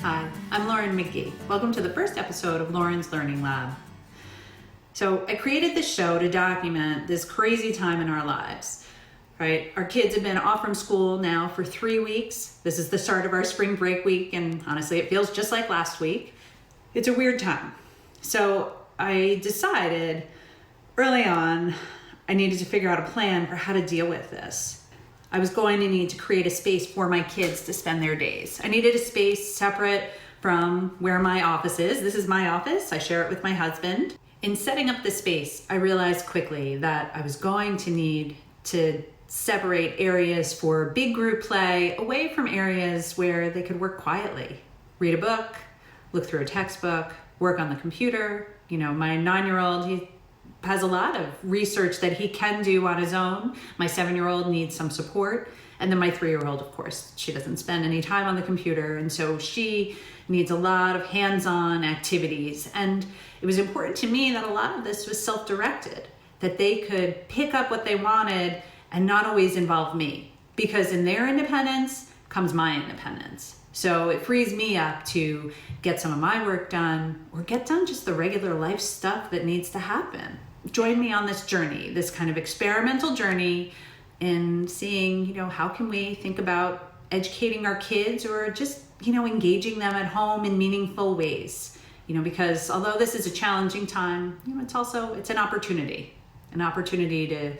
Hi, I'm Lauren Magee. Welcome to the first episode of Lauren's Learning Lab. So I created this show to document this crazy time in our lives, right? Our kids have been off from school now for 3 weeks. This is the start of our spring break week, and honestly, it feels just like last week. It's a weird time. So I decided early on I needed to figure out a plan for how to deal with this. I was going to need to create a space for my kids to spend their days. I needed a space separate from where my office is. This is my office. I share it with my husband. In setting up the space, I realized quickly that I was going to need to separate areas for big group play away from areas where they could work quietly. Read a book, look through a textbook, work on the computer. You know, my 9-year-old, he has a lot of research that he can do on his own. My 7-year-old needs some support. And then my 3-year-old, of course, she doesn't spend any time on the computer. And so she needs a lot of hands-on activities. And it was important to me that a lot of this was self-directed, that they could pick up what they wanted and not always involve me. Because in their independence comes my independence. So it frees me up to get some of my work done or get done just the regular life stuff that needs to happen. Join me on this journey, this kind of experimental journey in seeing, how can we think about educating our kids or just, engaging them at home in meaningful ways. Because although this is a challenging time, it's an opportunity to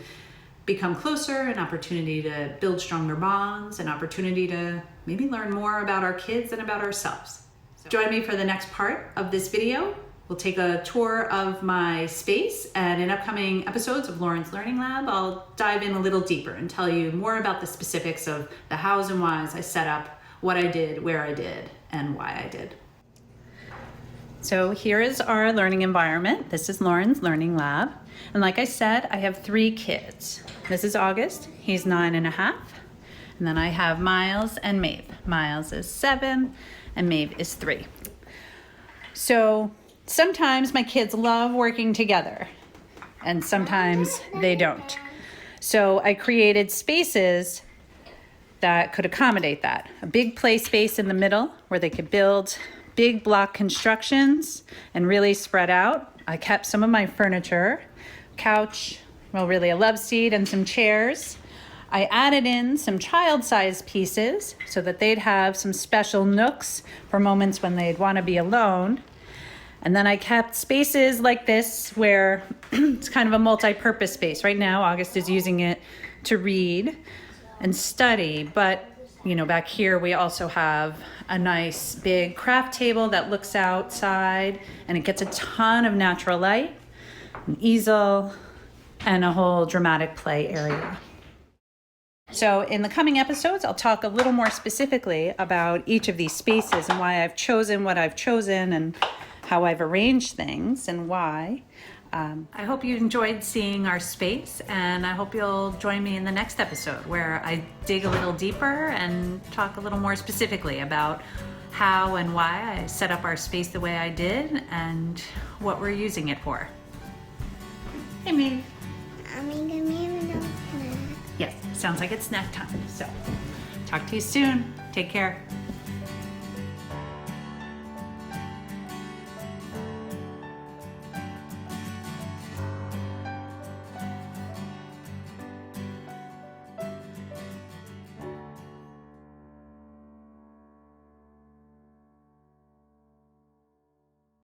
become closer, an opportunity to build stronger bonds, an opportunity to maybe learn more about our kids and about ourselves. So join me for the next part of this video. We'll take a tour of my space, and in upcoming episodes of Lauren's Learning Lab, I'll dive in a little deeper and tell you more about the specifics of the hows and whys I set up, what I did, where I did, and why I did. So here is our learning environment. This is Lauren's Learning Lab. And like I said, I have 3 kids. This is August, he's 9.5. And then I have Miles and Maeve. Miles is 7 and Maeve is 3. So sometimes my kids love working together and sometimes they don't. So I created spaces that could accommodate that. A big play space in the middle where they could build big block constructions and really spread out. I kept some of my furniture, couch, really a love seat and some chairs. I added in some child-sized pieces so that they'd have some special nooks for moments when they'd want to be alone. And then I kept spaces like this where it's kind of a multi-purpose space. Right now, August is using it to read and study, but back here we also have a nice big craft table that looks outside and it gets a ton of natural light, an easel, and a whole dramatic play area. So in the coming episodes, I'll talk a little more specifically about each of these spaces and why I've chosen what I've chosen and how I've arranged things and why. I hope you enjoyed seeing our space, and I hope you'll join me in the next episode where I dig a little deeper and talk a little more specifically about how and why I set up our space the way I did and what we're using it for. Hey, Maeve. Yes, sounds like it's snack time. So talk to you soon. Take care.